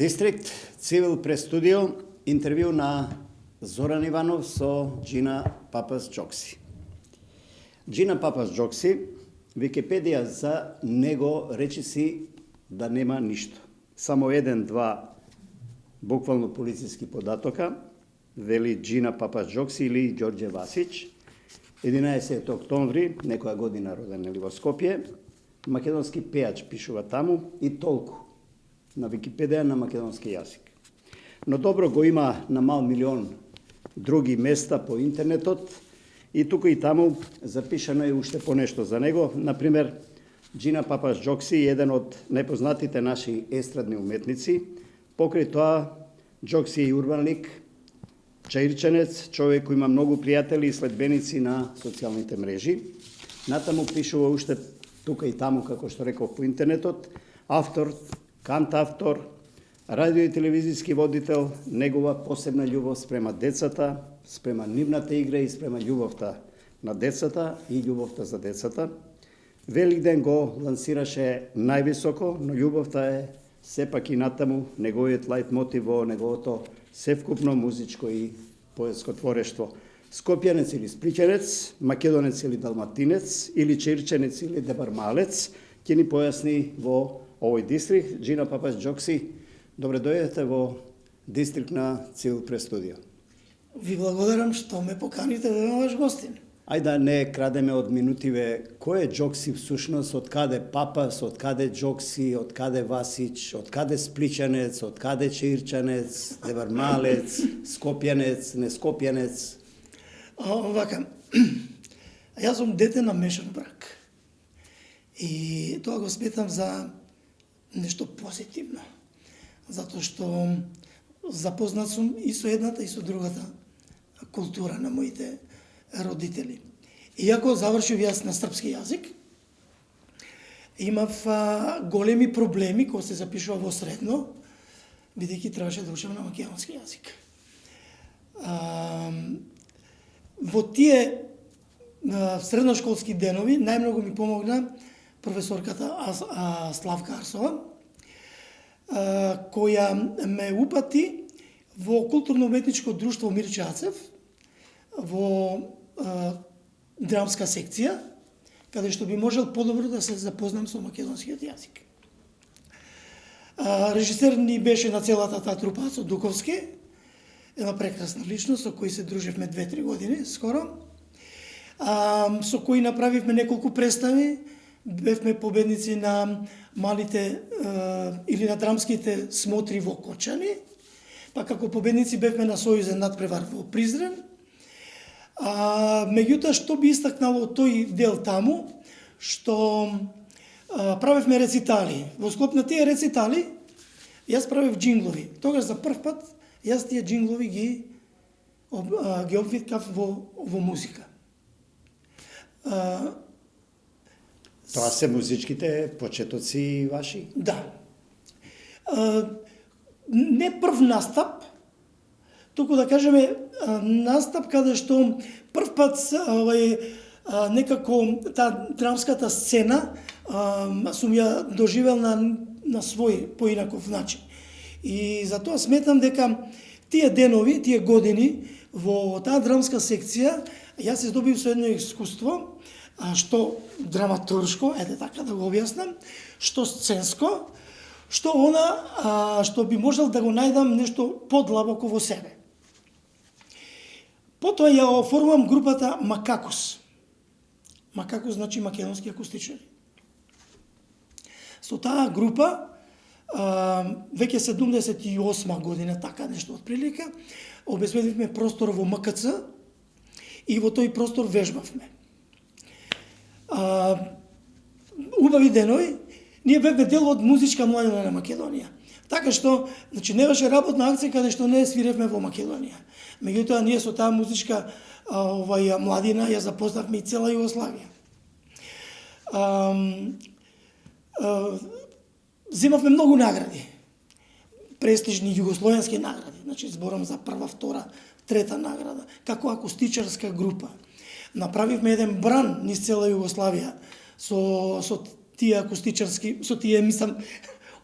Дистрикт Цивил прес студио, интервју на Зоран Иванов со Джина Папас Джокси. Джина Папас Джокси, Википедија за него речиси да нема ништо. Само еден-два буквално полициски податока, вели Джина Папас Джокси или Ѓорѓе Васич, 11 октомври, некоја година роден во Скопје, македонски пејач пишува таму и толку на Википедија на македонски јазик. Но добро го има на мал милион други места по интернетот и тука и таму запишано е уште понешто за него. Например, Джина Папас Джокси е еден од најпознатите наши естрадни уметници. Покрај тоа, Джокси е урбанлик, чаирченец, човек кој има многу пријатели и следбеници на социјалните мрежи. Натаму пишува уште тука и таму, како што реков, по интернетот, автор, кантавтор, радио и телевизиски водител, негова посебна љубов спрема децата, спрема нивната игра и спрема љубовта на децата и љубовта за децата. Великден го лансираше највисоко, но љубовта е сепак и натаму неговиот лајт мотив во неговото севкупно музичко и поетско творештво. Скопјанец или сплитјанец, македонец или далматинец, или чирченец или дебармалец, ќе ни појасни во овој дистрикт. Джина Папас Джокси, добре дојдете во дистрикт на Цивил прес студио. Ви благодарам што ме поканите да бидам ваш гостин. Ајде да не крадеме од минутиве, кој е Джокси всушност, од каде Папас, од каде Джокси, од каде Васич, од каде спличанец, од каде чирчанец, дебармалец, скопјанец, нескопјанец? Вака, јас сум дете на мешан брак. И тоа го сметам за нешто позитивно. Затоа што запознат сум и со едната и со другата култура на моите родители. Иако завршив јас на српски јазик, имав големи проблеми кога се запишува во средно, бидејќи требаше да учам на македонски јазик. Во тие средношколски денови најмногу ми помогна професорката Славка Арсова, која ме упати во културно-уметничко друштво Мирче Ацев, во драмска секција, каде што би можел подобро да се запознам со македонскиот јазик. Режисер ни беше на целата таа трупа Ацо Дуковски, една прекрасна личност со кој се дружевме 2-3 години скоро, со кој направивме неколку представи, бевме победници на малите или на драмските смотри во Кочани, па како победници бевме на сојузен надпревар во Призрен. Меѓутоа, што би истакнало тој дел таму, што правевме рецитали. Во склоп на тие рецитали, јас правев джинглови. Тогаш за прв пат, јас тие джинглови ги обвиткав во музика. Тоа се музичките почетоци ваши? Да. Не прв настап, туку да кажеме настап каде што прв пат некако таа драмската сцена сум ја доживел на свој поинаков начин. И затоа сметам дека тие денови, тие години во таа драмска секција јас се здобив со едно искуство, што драматуршко, така да го објаснам, што сценско, што што би можел да го најдам нешто подлабоко во себе. Потоа ја оформувам групата Макакус. Макакус значи македонски акустичари. Со таа група, веќе 78 година, така нешто отприлика, обезбедивме простор во МКЦ и во тој простор вежбавме. Убави денови, ние бевме дел од музичка младина на Македонија. Така што, значи, не беше работна акција каде што не свиревме во Македонија. Меѓутоа, ние со таа музичка младина ја запознавме и цела Југославија. Земавме многу награди. Престижни југословенски награди. Значи, зборам за прва, втора, трета награда. Како акустичарска група. Направивме еден бран низ цела Југославија со тие акустичарски, со тие, мислам,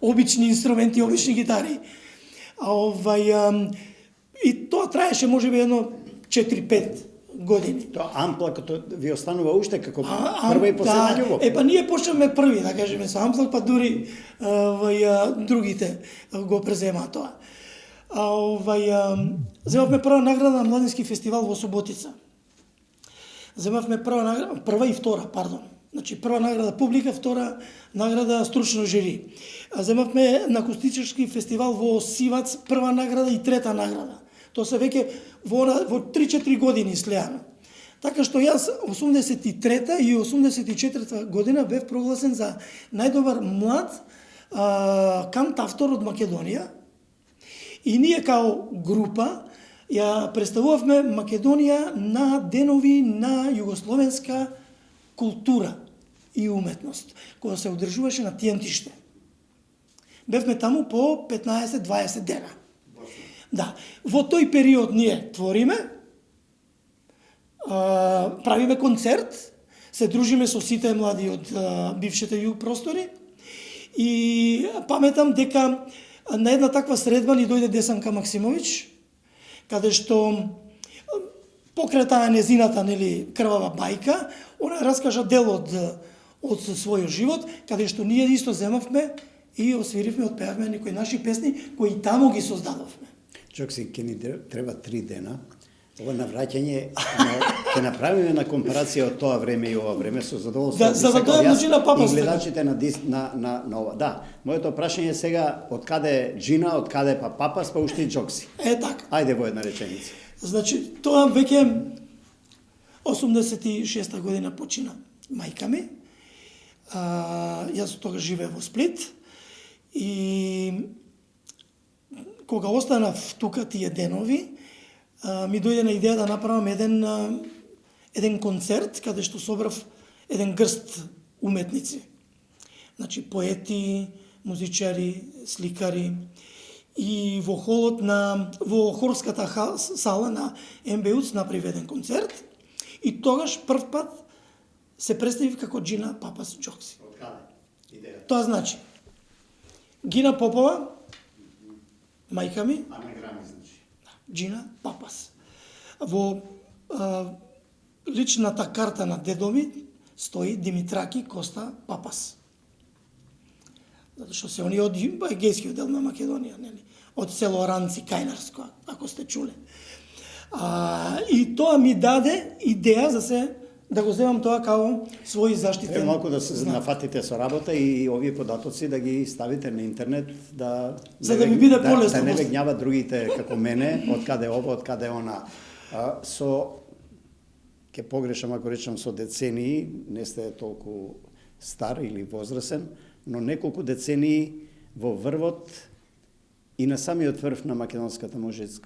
обични инструменти, обични гитари. И тоа траеше можеби едно 4-5 години. Тоа амплакото ви останува уште како прва и последна да, љубов. Па ние почнавме први, да кажеме, со амплак, па дури другите го преземаа тоа. Земавме прва награда на Младински фестивал во Суботица. Земавме прва и втора, пардон. Значи прва награда публика, втора награда стручно жири. Земавме на акустички фестивал во Сивац прва награда и трета награда. Тоа се веќе во 3-4 години слеано. Така што јас 83-та и 84-та година бев прогласен за најдобар млад кантавтор од Македонија. И ние као група ја представувавме Македонија на денови на југословенска култура и уметност, која се одржуваше на Тиентиште. Бевме таму по 15-20 дена. Да, во тој период ние твориме, правиме концерт, се дружиме со сите млади од бившите југ простори и паметам дека на една таква средба ни дојде Десанка Максимович, каде што покрај таа незината, нели, крвава бајка, она раскажа дел од својот живот, каде што ние исто земавме и освиривме, отпеавме некои наши песни кои тамо ги создадовме. Джокси, ке ни треба 3 дена. Ова навраќање, ќе направиме на компарација од тоа време и ова време со задоволство. Да, за да дојдам Джина Папас. И гледачите на ова. Да, моето прашање сега, од каде е Джина, од каде е Папас, па уште и Джокси. Така. Ајде во една реченица. Значи, тоа веќе 86-та година почина мајка ми. Јас тогаш живеев во Сплит и кога останав тука тие денови, ми дојде на идеја да направам еден концерт каде што собрав еден грст уметници. Значи поети, музичари, сликари и во во хорската сала на МБУЦ направив еден концерт и тогаш прв пат се представив како Джина Папас Джокси. Од каде идеја? Тоа значи Гина Попова, мајка ми, Анаграми значи. Джина Папас. Во личната карта на дедови стои Димитраки Коста Папас. Затоа што се они од егејскиот дел на Македонија, нели? Од село Ранци, Кајнарско, ако сте чуле. И тоа ми даде идеја да го земам тоа као свој заштитен. Малку да се нафатите со работа и овие податоци да ги ставите на интернет, за да ми биде полесно. Да не ве гњават другите како мене, од каде ова, од каде она. Ке погрешам ако речам со децении, не сте толку стар или возрасен, но неколку децении во врвот и на самиот врв на македонската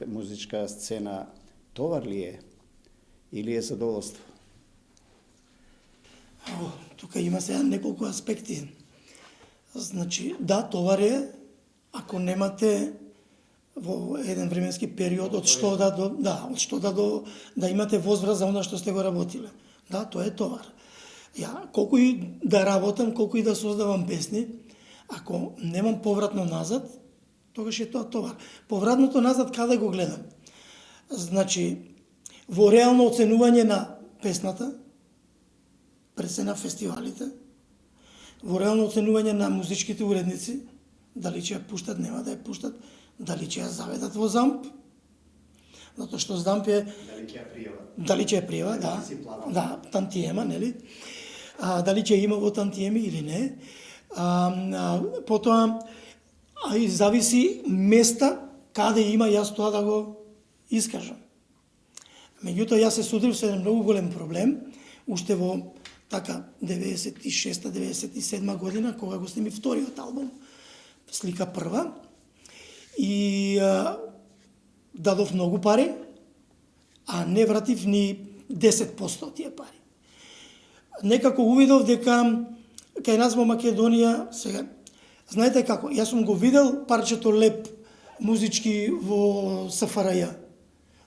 музичка сцена, товар ли е или е задоволство? Тука има сега неколку аспекти. Значи, да, товар е, ако немате во еден временски период од што да имате возврат за она што сте го работиле. Да, тоа е товар. Колку и да работам, колку и да создавам песни, ако немам повратно назад, тогаш е тоа товар. Повратното назад каде го гледам? Значи, во реално оценување на песната, пред се на фестивалите, во реално оценување на музичките уредници, дали ќе ја пуштат, нема да ја пуштат, дали ќе ја заведат во ЗАМП, затоа што ЗАМП е... Дали ќе ја пријава, да. Да, тантиема, нели? Дали ќе има во тантиеми или не. Потоа, и зависи места каде има јас тоа да го искажам. Меѓутоа, јас се судрив со еден многу голем проблем, уште во 96-97 година, кога го сними вториот албум, Слика прва, и дадов многу пари, а не вратив ни 10% од тие пари. Некако увидов дека кај нас во Македонија, сега, знаете како, јас сум го видел парчето Леп музички во СФРЈ.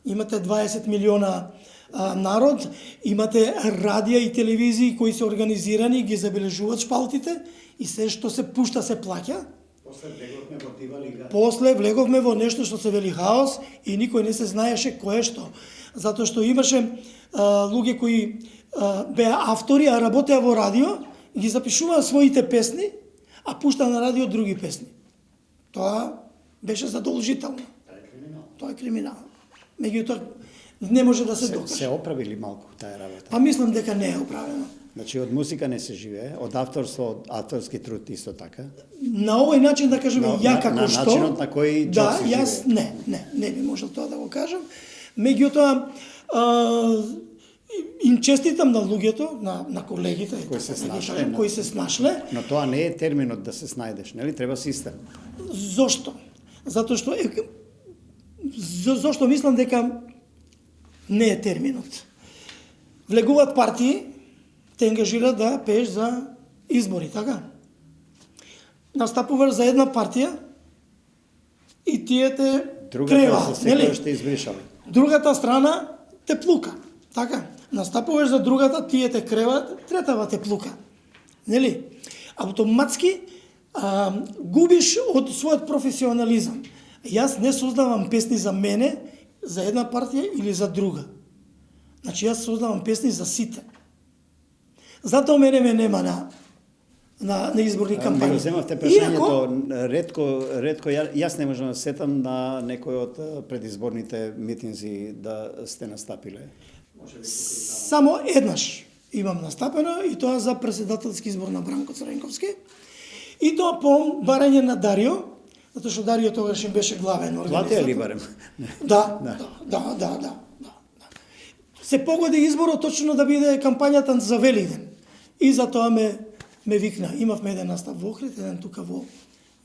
Имате 20 милиона народ, имате радија и телевизии кои се организирани, ги забележуваат шпалтите и се што се пушта се плаќа. После влеговме во нешто што се вели хаос и никој не се знаеше кој е што. Затоа што имаше луѓе кои беа автори, а работеа во радио, ги запишуваа своите песни, а пуштаа на радио други песни. Тоа беше задолжително. Тоа е криминал. Меѓутоа не може да се докаже. Се оправили малку таа работа? Па мислам дека не е оправено. Значи од музика не се живее, од авторство, од авторски труд исто така? На овој начин да кажеме ја како што... На начинот на кој да, Джокси јас живее. не би можел тоа да го кажам. Меѓутоа им честитам на луѓето, на колегите Кои се така да ги снашле, кажам, да. кои се снашле. Но тоа не е терминот да се снајдеш, нели? Треба систем. Зошто? Затоа што зошто мислам дека не е терминот. Влегуваат партии, те ангажираат да пееш за избори, така? Настапуваш за една партија и тие те Другата креваат, се нели? секојаш те избришали. Другата страна те плука, така? Настапуваш за другата, тие те креваат, третава те плука. Нели? Автоматски губиш од својот професионализам. Јас не создавам песни за мене, за една партија или за друга. Значи јас создавам песни за сите. Затоа мене ме нема на изборни Не кампањи. го земавте прашањето, ретко јас не можам да сетам на некој од предизборните митинзи да сте настапиле. Само еднаш имам настапено и тоа за председателски избор на Бранко Цренковски. И тоа по барање на Дарио, затоа што Дарио тогаш им беше главен организатор. Платија ли барем? Да. Се погоди изборот точно да биде кампањата за Великден. И затоа ме викна. Имавме еден настап во Охрид, еден тука во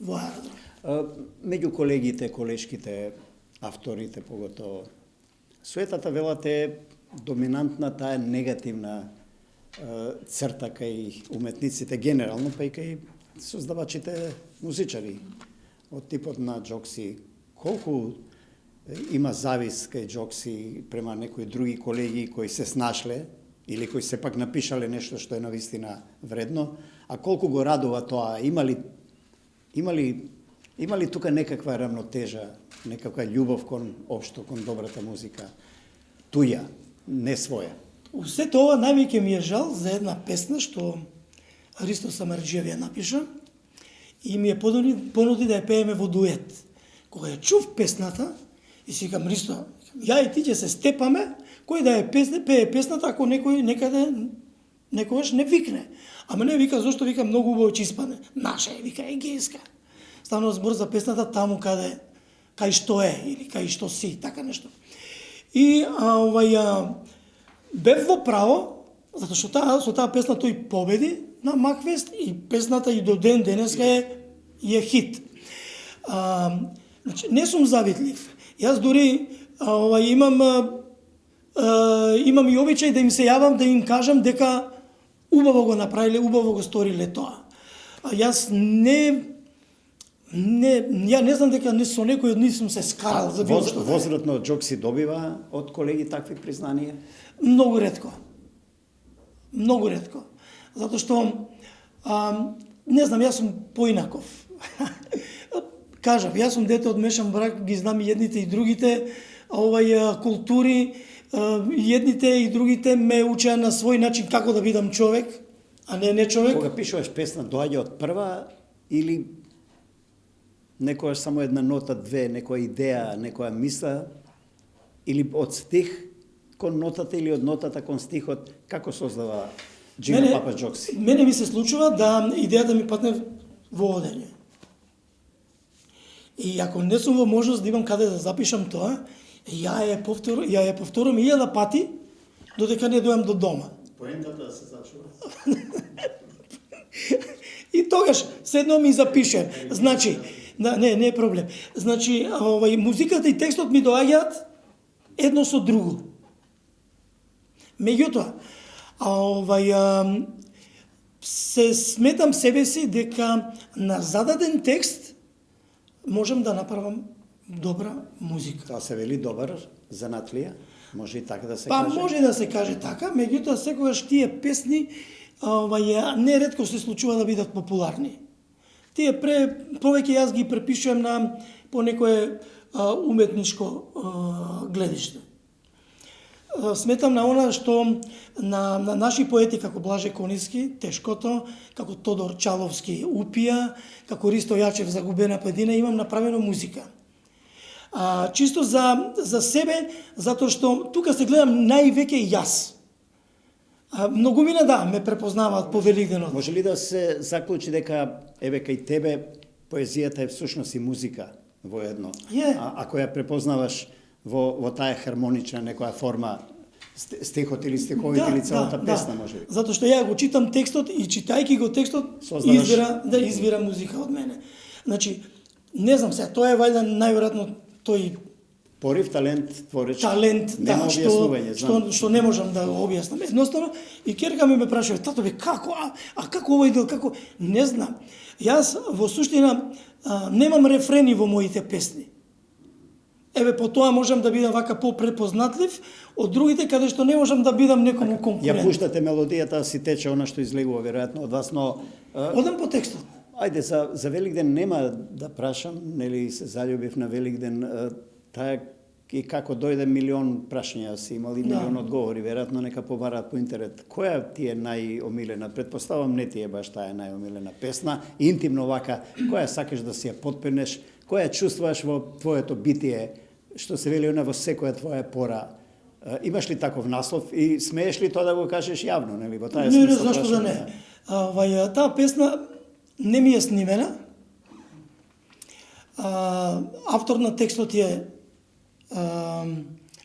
аеродром. Меѓу колегите, колешките, авторите поготово, суетата велат е доминантна таа негативна црта кај уметниците генерално, па и кај создавачите музичари од типот на Джокси. Колку има завис кај Джокси према некои други колеги кои се снашле или кои сепак напишале нешто што е навистина вредно, а колку го радува тоа? Има ли тука некаква рамнотежа, некаква љубов кон општо кон добрата музика? Туја, не своја. Сето ова највеќе ми е жал за една песна што Ристо Самарџиев ја напиша и ми ја понуди да ја пееме во дует. Кога ја чув песната, и си викам, Ристо, ја и ти ќе се степаме, кој да ја пее песната ако некој некаде некогаш не викне. Ама не вика, зашто вика многу убаво ќе испадне. Наша е, вика, егејска. Станува збор за песната таму кај што е, или кај што си, така нешто. И бев во право, затоа што со таа песна тој победи на Макфест и песната и до ден денеска е хит. Значи, не сум завитлив. Јас дури имам и обичај да им се јавам, да им кажам дека убаво го направиле, убаво го сториле тоа. Јас ја не знам дека со некој од нив сум се скарал за било што. Возвратно Джокси добива од колеги такви признанија? Многу ретко. Многу ретко. Затоа што не знам, јас сум поинаков. Кажав, јас сум дете од мешан брак, ги знам и едните и другите култури, едните и другите ме учеа на свој начин како да бидам човек, а не човек. Кога пишуваш песна, доаѓа од прва или некојаш само една нота, две, некоја идеја, некоја мисла, или од стих кон нотата или од нотата кон стихот, како создава Джина Папа Джокси? Мене ми се случува да идејата ми патне во одење. И ако не сум во можност да имам каде да запишам тоа, ја ја повторам 1000 пати додека не дојам до дома. Поентата да се зачува. И тогаш седнам и запишем. Значи, не е проблем. Значи, музиката и текстот ми доаѓаат едно со друго. Меѓутоа, се сметам себе си дека на зададен текст можем да направам добра музика. Тоа се вели добар занатлија, може и така да се Па каже. може да се каже така, меѓутоа секогаш тие песни неретко се случува да бидат популарни. Тие повеќе јас ги препишувам на по некое уметничко гледиште. Сметам на она што на наши поети како Блаже Кониски, Тешкото, како Тодор Чаловски, Упија, како Ристо Јачев, Загубена падина, имам направено музика. Чисто за себе, затоа што тука се гледам највеќе јас. Многумина ме препознаваат по Великденот. Може ли да се заклучи дека еве кај тебе поезијата е всушност и музика воедно? Ако ја препознаваш во таа хармонична некоја форма, стихот или стиховите или целата песна, може би? Затоа што ја го читам текстот и читајќи го текстот извира музика од мене. Значи, не знам сега, тоа е вајда најверојатно тој порив, талент, творечки. Талент, што не можам да го објаснам. Едноставно, и керка ме прашува, тато бе, како, како овој дел, како, не знам. Јас во суштина немам рефрени во моите песни. Еве, по тоа можам да бидам вака попрепознатлив од другите, каде што не можам да бидам некому конкурент. Ја пуштате мелодијата, си тече она што излегува, веројатно, од вас, но... Одам по текстот. Ајде, за Великден нема да прашам, нели се заљубив на Великден, таа и како дојде милион прашања си имали, милион одговори, веројатно нека побараат по интернет. Која ти е најомилена? Предпоставам не ти е баш таа најомилена песна, интимно вака, која сакаш да си ја потпенеш, која чувствуваш во твоето битие, што се вели она во секоја твоја пора. Имаш ли таков наслов и смееш ли тоа да го кажеш јавно, нели? Во таа Не, зашто да не. Таа песна не ми е снимена. Автор на текстот е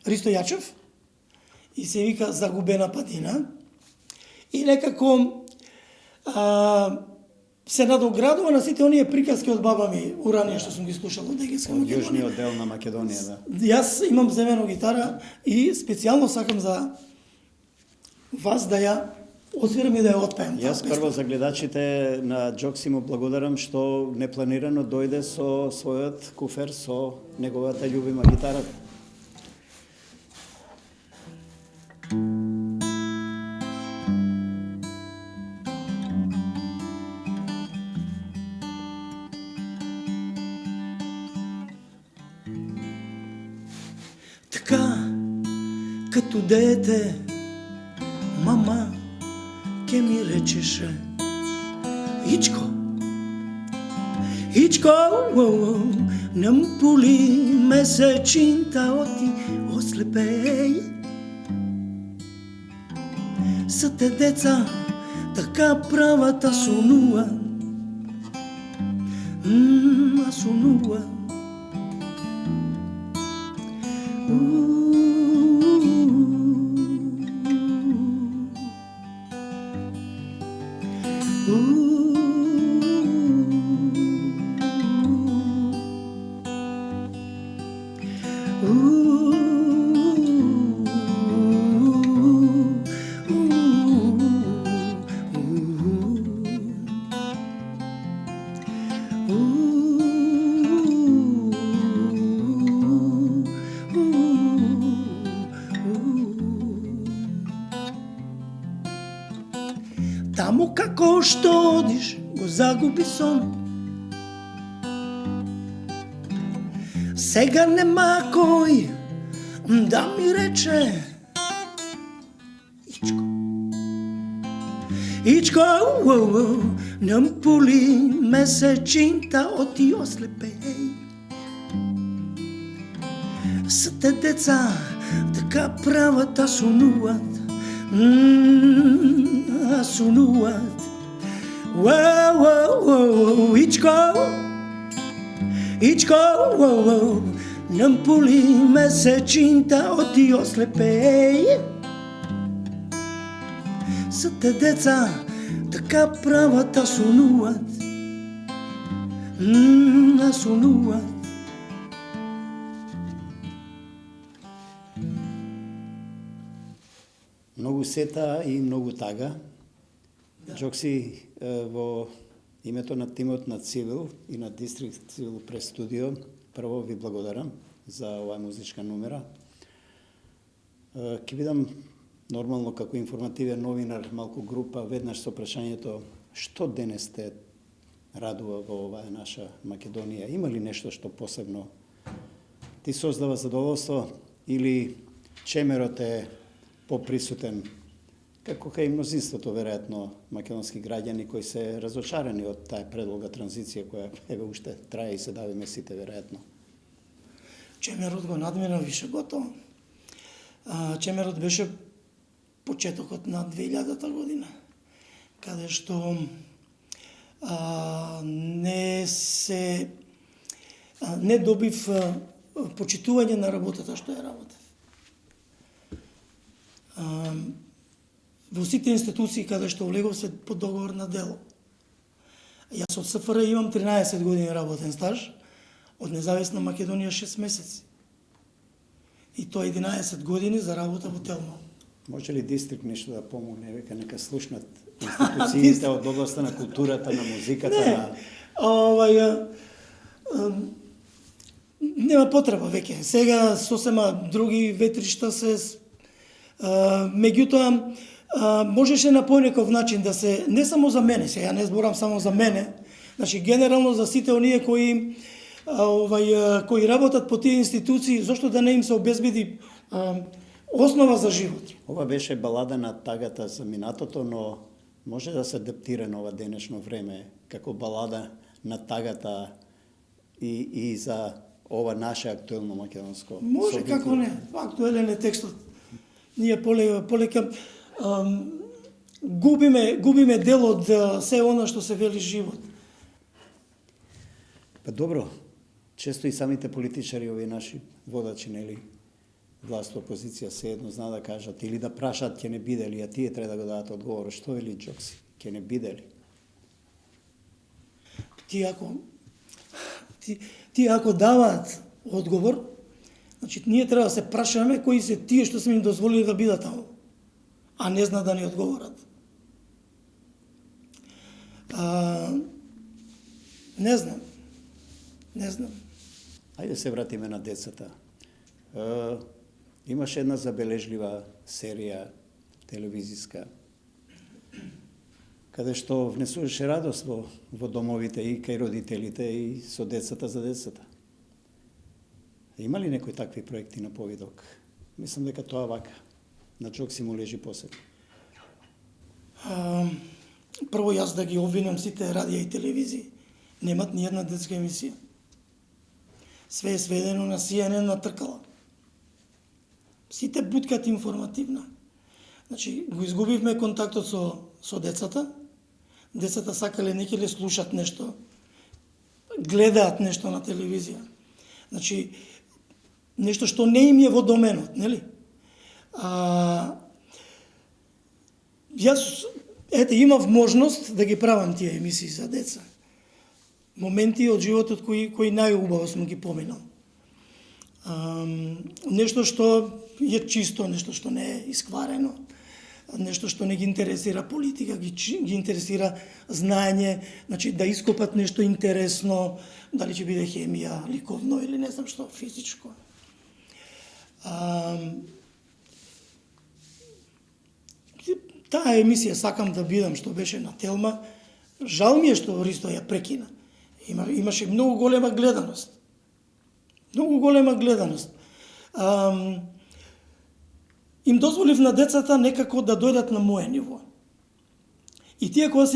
Ристо Јачев и се вика Загубена падина. И некако се надоградува на сите оние приказки од баба ми уранија што сум ги слушал од Егејска Македонија. Јужниот дел на Македонија, да. Јас имам земено гитара и специјално сакам за вас да ја освирам и да ја отпеам. Јас прво за гледачите на Џокси му благодарам што непланирано дојде со својот куфер со неговата љубима гитара. Така, като дете, мама ке ми речеше: Ичко, Ичко, нам пули месечинта оти ослепеј. Са те деца така правата сонува, сонува. Таму како што одиш, го загуби сон. Сега нема кој да ми рече: Ичко, Ичко, нам пули месечинта оти ослепеј. Са те деца така правата сонуваат, сонуваат. Ичко, Ичко, нам пули месечинта оти ослепеј. Са те деца така правата сонуваат, сонуваат. Многу сета и многу тага. Џокси, во името на тимот на Цивил и на Дистрикт Цивил прес студио, прво ви благодарам за оваа музичка номера. Ќе бидам нормално како информативен новинар, малку група, веднаш со прашањето: што денес сте радува во оваа наша Македонија? Има ли нешто што посебно ти создава задоволство или чемерот е поприсутен, како кај мнозинството, веројатно, македонски граѓани кои се разочарани од таа предлога транзиција која еве уште трае и се давиме сите, веројатно? Чемерот го надмина више готово. Чемерот беше почетокот на 2000-та година, каде што не добив почитување на работата што ја работев. Во сите институции каде што влегов се под договор на дело. Јас од СФР имам 13 години работен стаж, од Независна Македонија 6 месеци. И тоа 11 години за работа во Телма. Може ли Дистрикт нешто да помогне, века нека слушнат институциите од областта на културата, на музиката? Нема потреба веќе. Сега сосема други ветришта се меѓутоа можеше на поинаков начин да се, не само за мене, сега не зборам само за мене, значи генерално за сите оние кои работат по тие институции, зошто да не им се обезбеди основа за живот. Ова беше балада на тагата за минатото, но може да се адаптира на ова денешно време како балада на тагата и за ова наше актуелно македонско. Може, како не. Актуелен е текстот. Ние полека губиме дел од се она што се вели живот. Па добро, често и самите политичари, овие наши водачи, нели, власт, опозиција, се едно зна да кажат или да прашат ќе не биде ли, а тие треба да го дадат одговор. Што вели Џокси? Ќе не биде ли? Тие ако даваат одговор, значи ние треба да се прашаме кои се тие што сме им дозволили да бидат таму, а не знаат да ни одговорат. Не знам. Ајде се вратиме на децата. Имаше една забележлива серија телевизиска, каде што внесуваше радост во домовите и кај родителите и со децата за децата. Има ли некои такви проекти на повидок? Мислам дека тоа вака. На Џокси му лежи посебно. Прво јас да ги обвинам сите радија и телевизии. Немат ни една детска емисија. Све е сведено на CNN, на тркала. Сите буткат информативна. Значи, го изгубивме контактот со децата. Децата сакале некеле слушат нешто, гледаат нешто на телевизија. Значи, нешто што не им е во доменот, нели? Јас, имав можност да ги правам тие емисии за деца. Моменти од животот кои најубаво сум ги поминал. Нешто што е чисто, нешто што не е искварено, нешто што не ги интересира политика, ги интересира знаење, значи да ископат нешто интересно, дали ќе биде хемија, ликовно или не знам што, физичко. Таа емисија сакам да бидам што беше на Телма. Жал ми е што Ристо ја прекина. Имаше многу голема гледаност. Им дозволив на децата некако да дојдат на моје ниво. И тие кога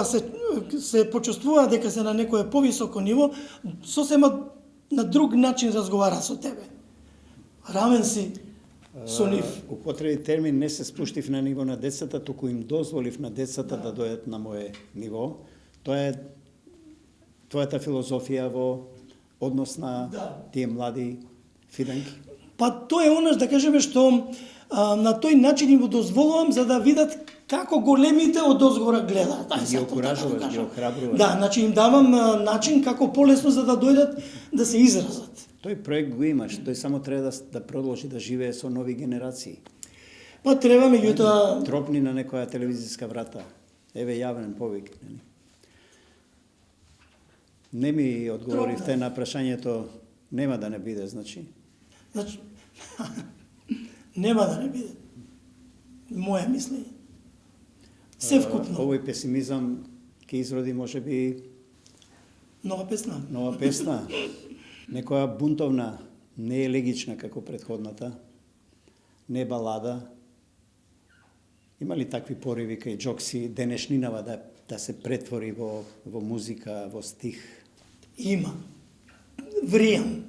се почувствуваат дека се на некое повисоко ниво, сосема на друг начин разговара со тебе. Рамен си со нив. Употреби термин не се спуштив на ниво на децата, туку им дозволив на децата да дојдат на моје ниво. Тоа е твојата филозофија во однос на тие млади фиденки? Па тоа е онош, да кажеме, што на тој начин им го дозволувам за да видат како големите од озгора гледаат. Ги окуражуваш, ги охрабруваш. Да, значи им давам начин како полесно за да дојдат да се изразат. Тој проект го имаш, тој само треба да продолжи да живее со нови генерации. Па треба, меѓутоа... Тропни на некоја телевизиска врата. Еве јавен повик. Не ми одговоривте на прашањето, нема да не биде, значи? Значи, нема да не биде. Моје мислење. Се вкупно. Овој песимизам ќе изроди можеби Нова песна. нова песна, некоја бунтовна, не елегична како претходната, не балада. Има ли такви пориви кај Джокси денешнинава да се претвори во музика, во стих? Има. Вријам.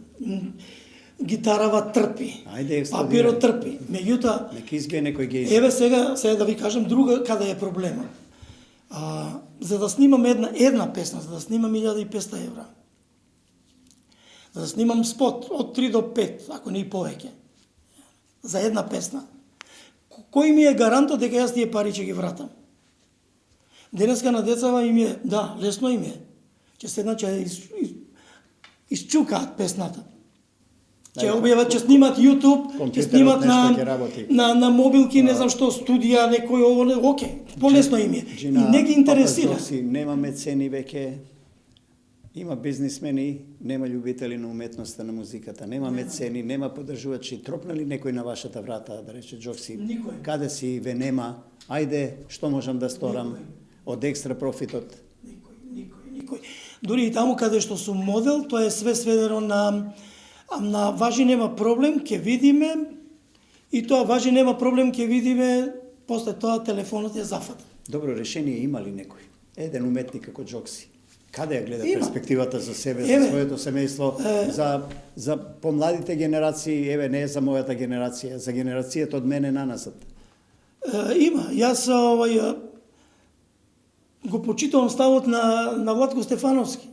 Гитарава трпи. Ајде, експлодирај. Папирот трпи. Меѓутоа, Нека избие некој ги избие. еве сега да ви кажам друга каде е проблема. За да снимам една песна, за да снимам 1500 евра. За да снимам спот од 3 до 5, ако не и повеќе. За една песна. Кој ми е гарантот дека јас тие пари ќе ги вратам? Денеска на децава им е, да, лесно им е. Ќе седнат, ќе исчукаат песната. Ќе објават, ќе снимат YouTube, ќе снимат нешто ќе работи. на мобилки, не знам што, студија, некој ово, оке, полесно им е. И не ги интересира. Папа Джокси, нема мецени веќе, има бизнисмени, нема љубители на уметноста, на музиката, нема мецени, нема поддржувачи. Тропна ли некој на вашата врата да рече Джокси, Никој. каде си, ве нема, ајде, што можам да сторам од екстра профитот? Никој. Дури и таму каде што сум модел, тоа е све сведено на важи нема проблем, ќе видиме, и тоа важи нема проблем, ќе видиме, после тоа телефонот е зафатен. Добро решение има ли некој? Еден уметник како Джокси. Каде ја гледа Има. перспективата за себе, за Еве, своето семејство, за помладите генерации, еве не за мојата генерација, за генерацијата од мене нанасат. Има. Јас го почитувам ставот на Владко Стефановски.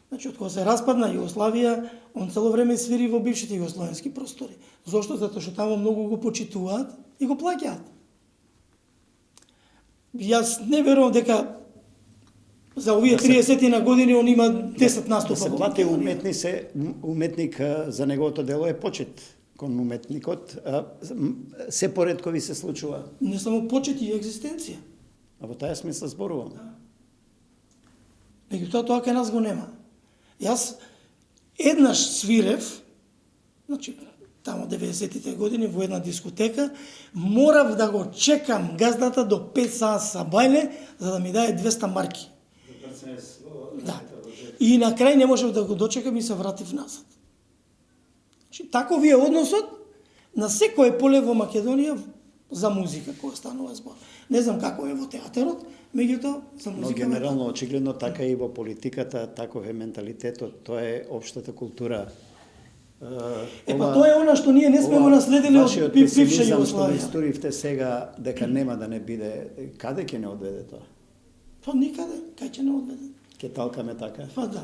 Значи, од кога се распадна Југославија, он цело време свири во бившите југословенски простори. Зошто? Затоа што таму многу го почитуваат и го плаќаат. Јас не верувам дека за овие 30 на години он има 10 наступа. Да се во плати Македонија. уметник за неговото дело е почет кон уметникот. Се поредкови се случува. Не само почет и екзистенција. А во таа смисла зборувам. Меѓутоа, тоа кај нас го нема. Јас еднаш свирев, значи, тамо 90-тите години во една дискотека, морав да го чекам газдата до 5 са бајле, за да ми даде 200 марки. Да. И на крај не можев да го дочекам и се вратив назад. Значи, таков е односот на секое поле во Македонија за музика која станува збор. Не знам како е во театарот, меѓутоа за Но музика. генерално, очигледно, така и во политиката, таков е менталитетот, тоа е општата култура. Тоа е она што ние не сме го наследили од вашиот бивша песимизам што го Југославија. историвте сега, дека нема да не биде, каде ќе не одведе тоа? Па никаде, кај ќе не одведе. Ќе талкаме така? Па да.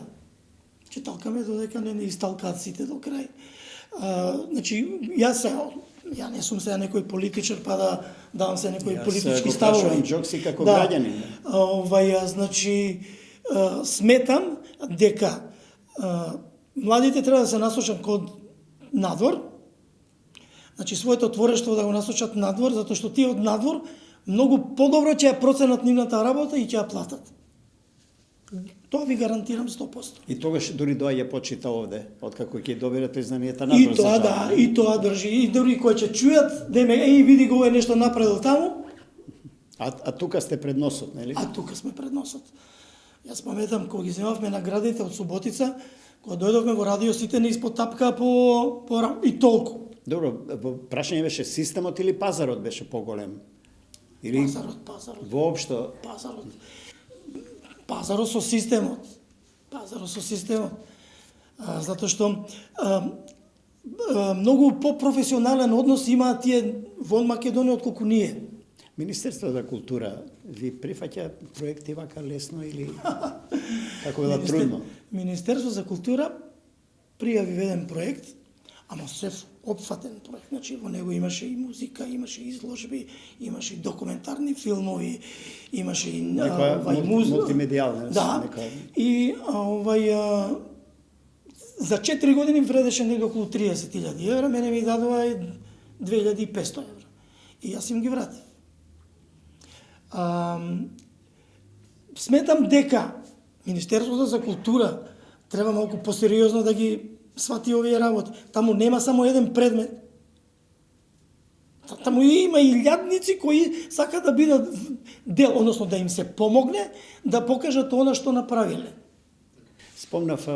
Ќе талкаме додека не исталкаат сите до крај. Значи, ја не сум сега некој политичар, па да давам се некои политички ставови. Јас го Джокси како Да. граѓанин. Значи, сметам дека младите треба да се насочат кон надвор, значи своето творештво да го насочат надвор, затоа што тие од надвор многу подобро ќе ја проценат нивната работа и ќе ја платат. Тоа ви гарантирам 100%. И тогаш дури доаѓа почита овде, откако ќе добире признанието И надвор за тоа да, и тоа држи. И дури кои ќе чујат, деме, види го е нешто направил таму, А тука сте пред носот, нели? а тука сме пред носот. Јас паметам кога ги земавме наградите од Суботица, кога дојдовме во радио, сите не испод тапка и толку. Добро, прашање беше системот или пазарот беше поголем? Или Пазарот. воопшто Пазарот со системот. Затоа што многу попрофесионален однос имаат тие во Македонија отколку ние. Министерството за култура ви прифаќа проекти вака лесно или како да трудно? Министерство за култура пријави еден проект, ама се опфатен проект. Значи во него имаше и музика, имаше и изложби, имаше и документарни филмови, имаше и мултимедијална. Да. И за 4 години вредеше негде околу 30.000 евра, мене ми дадува 2.500 евра. И јас им ги вратив. Сметам дека Министерството за култура треба малку посериозно да ги свати овие работи. Таму нема само еден предмет. Таму има и илјадници кои сакаат да бидат дел, односно да им се помогне да покажат она што направиле. Спомнав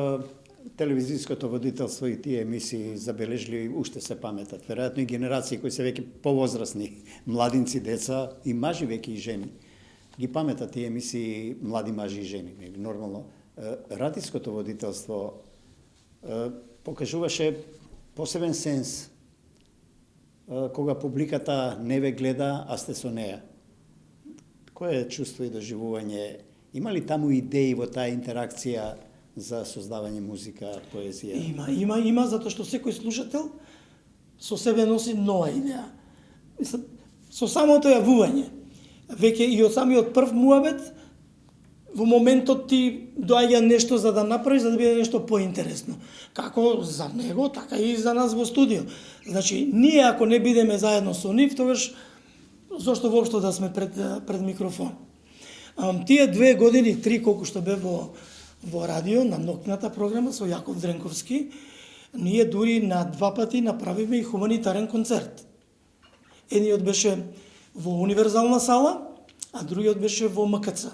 телевизиското водителство и тие емисии забележливи уште се паметат. Веројатно и генерации кои се веќе повозрасни, младинци, деца и мажи веќе и жени. Ги паметат тие емисии млади мажи и жени. Нормално. Радиското водителство покажуваше посебен сенс кога публиката не ве гледа, а сте со неја. Кое е чувство и доживување? Има ли таму идеи во таа интеракција за создавање музика, поезија? Има, затоа што секој слушател со себе носи нова идеја. Со самото јавување, веќе и од самиот прв муабет, во моментот ти доаѓа нешто за да направиш, за да биде нешто поинтересно. Како за него, така и за нас во студио. Значи, ние ако не бидеме заедно со нив, тогаш зошто воопшто да сме пред микрофон. Тие 2 години, 3 колку што бе во радио, на ноќната програма со Јаков Дренковски, ние дури на 2 пати направивме и хуманитарен концерт. Едниот беше во Универзална сала, а другиот беше во МКЦ.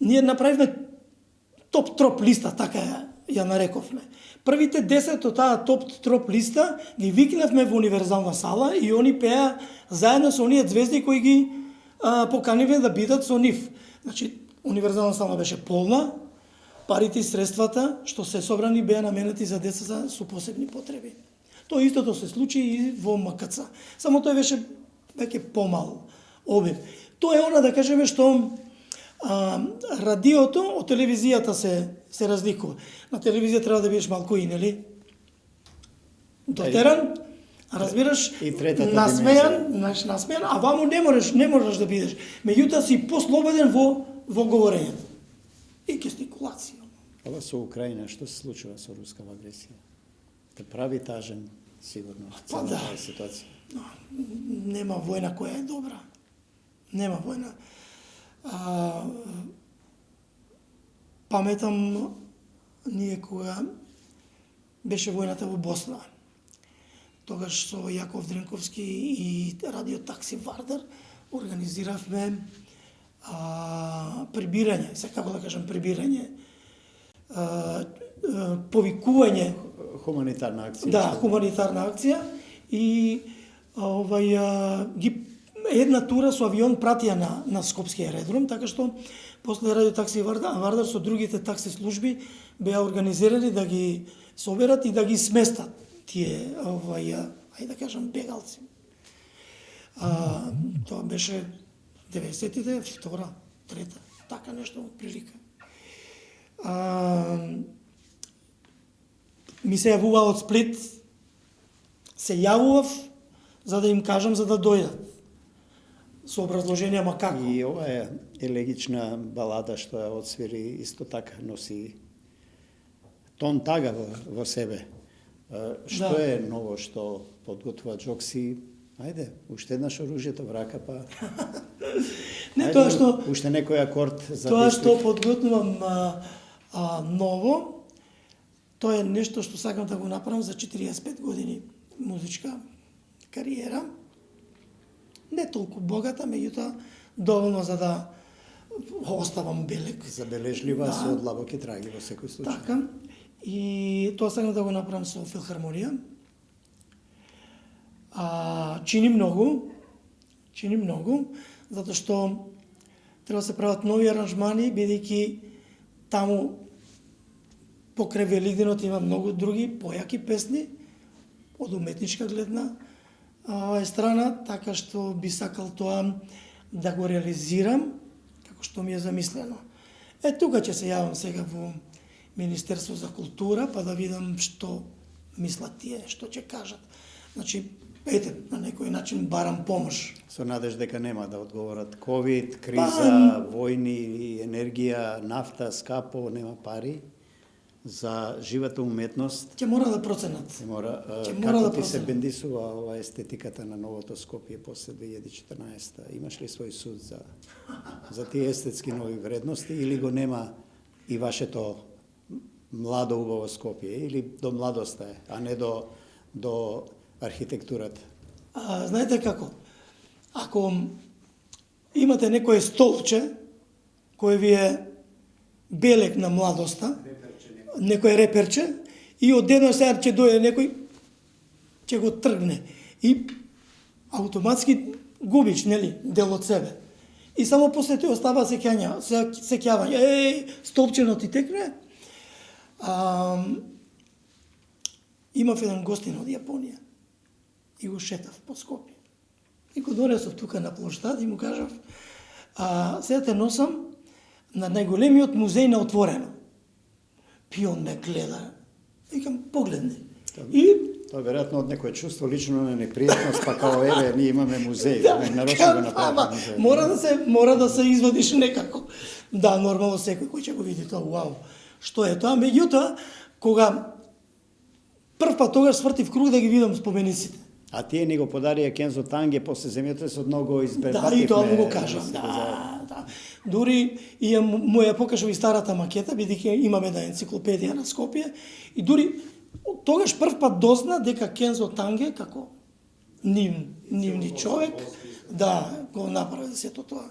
Ние направивме топ троп листа, така ја нарековме. Првите 10 од таа топ троп листа ги викнавме во Универзална сала и они пеа заедно со оние звезди кои ги поканивме да бидат со нив. Значи, Универзална сала беше полна, парите и средствата што се собрани беа наменети за деца со посебни потреби. Тоа истото се случи и во МКЦ. Само тој беше веќе помал обим. Тоа е она, да кажеме, што радиото од телевизијата се разликува. На телевизија треба да бидеш малку и, нели? Дотеран, разбираш, насмејан, а ваму не можеш да бидеш. Меѓутоа си послободен во говорењето. И гестикулација. Ова со Украина, што се случува со рускава агресија? Те прави тажен, сигурно, цела таа ситуација. Нема војна која е добра. Нема војна. Паметам ние кога беше војната во Босна. Тогаш со Јаков Дренковски и радио Такси Вардар организиравме прибирање, како да кажам прибирање, повикување. Хуманитарна акција. Да, хуманитарна акција и една тура со авион пратија на Скопски аеродром, така што после радио Такси Вардар со другите такси служби беа организирани да ги соберат и да ги сместат тие, ајде да кажам, бегалци. Тоа беше 90-тите, втора, трета, така нешто прилика. Ми се јавува од Сплит, се јавував за да им кажам за да дојдат. Со образложение, ама како. И ова е елегична балада што ја одсвири, исто така носи тон тага во себе. Што е ново што подготвува Джокси? Ајде, уште еднаш оружјето в рака, па... Не, тоа што... Уште некој акорд за тоа што подготвувам ново, тоа е нешто што сакам да го направам за 45 години музичка кариера. Не толку богата, меѓутоа доволно за да оставам белек. Забележлива, со длабоки траги во секој случај. Така. И тоа сакам да го направам со филхармонија. Чини многу, затоа што треба да се прават нови аранжмани, бидејќи таму покрај Велигденот има многу други појаки песни од уметничка гледна страна, така што би сакал тоа да го реализирам како што ми е замислено. Тука ќе се јавам сега во Министерство за култура, па да видам што мислат тие, што ќе кажат. Значи, на некој начин барам помош. Со надеж дека нема да одговорат ковид, криза, војни, енергија, нафта, скапо, нема пари за живата уметност. Ќе мора да проценат. Како ти се бендисува ова естетиката на новото Скопје после 2014? Имаш ли свој суд за тие естетски нови вредности или го нема и вашето младо убаво Скопје, или до младоста е, а не до архитектурата? Знаете како? Ако имате некое столче кој ви е белек на младоста, некој реперче, и одеднаш сега ќе дојде некој, ќе го тргне. И автоматски губиш, нели, дел од себе. И само после тоа остава сеќавање. Столчено ти текне. Имав еден гостин од Јапонија и го шетав по Скопје. И го донесов тука на плоштад и му кажав, сега те носам на најголемиот музеј на отворено. И он ме гледа. Викам, погледни. Тоа веројатно од некое чувство лично на непријатност, па као еве ние имаме музеј, нарочно го направи музеј. Мора да се изводиш некако. Да, нормално секој кој ќе го види тоа, вау. Што е тоа? Меѓутоа, кога прв пат тогаш свртив круг да ги видам спомениците. А тие ни го подарија Кензо Танге после земјотресот многу избребативме. Да, и тоа му го кажам. Да. Дури и му ја покажав и старата макета, бидејќи имаме една енциклопедија на Скопје, и дури тогаш прв пат дозна дека Кензо Танге како нивни човек, да, го направи сето тоа.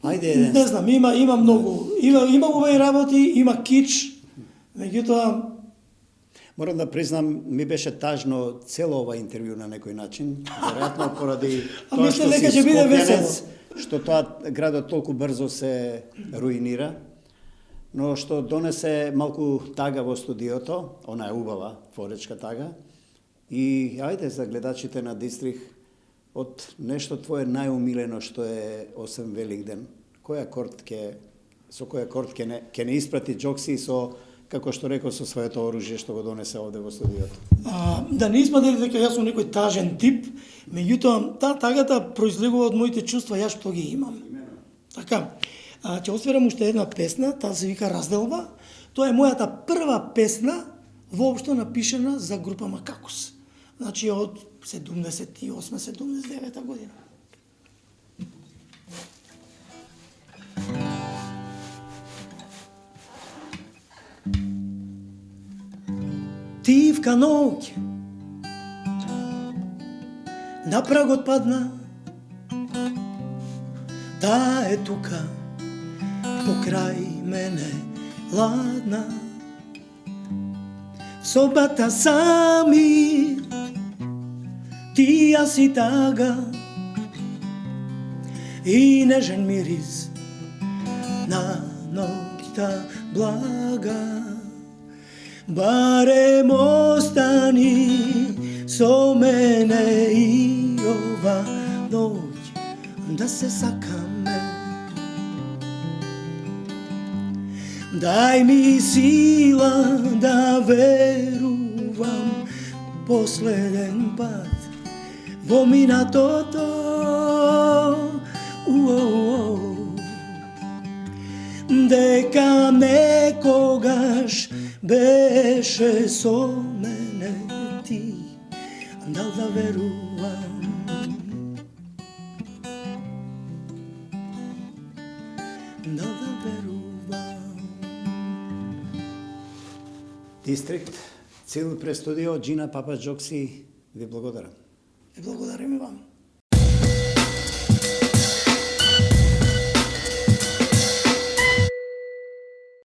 Ајде. Не знам, има многу, има убави работи, има кич, меѓутоа морам да признам, ми беше тажно цело ова интервју на некој начин, веројатно поради тоа што дека ќе биде весело, што тоа градот толку брзо се руинира, но што донесе малку тага во студиото, она е убава творечка тага, и ајде за гледачите на Дистрих, од нешто твое најумилено што е освен Великден, со кој акорд ќе не испрати Џокси со, како што рекол, со своето оружје што го донесе овде во студиото? Да не испаде дека јас сум некој тажен тип, меѓутоа тагата произлегува од моите чувства, јас што ги имам. Така, ќе освирам уште една песна, таа се вика Разделба. Тоа е мојата прва песна воопшто напишена за група Макакус. Значи од 78-79 година. Тивка ноќ на прагот падна, таа е тука покрај мене ладна. В собата сами ти јас и тага и нежен мирис на ноќта блага. Барем остани со мене и ова ноќ да се сакаме. Дај ми сила да верувам последен пат во минатото. Дека некогаш беше со мене ти, дал да верувам. Дал да верувам. Дистрикт, Цил престудио, Джина Папас Џокси, ви благодарам. И благодарим и вам.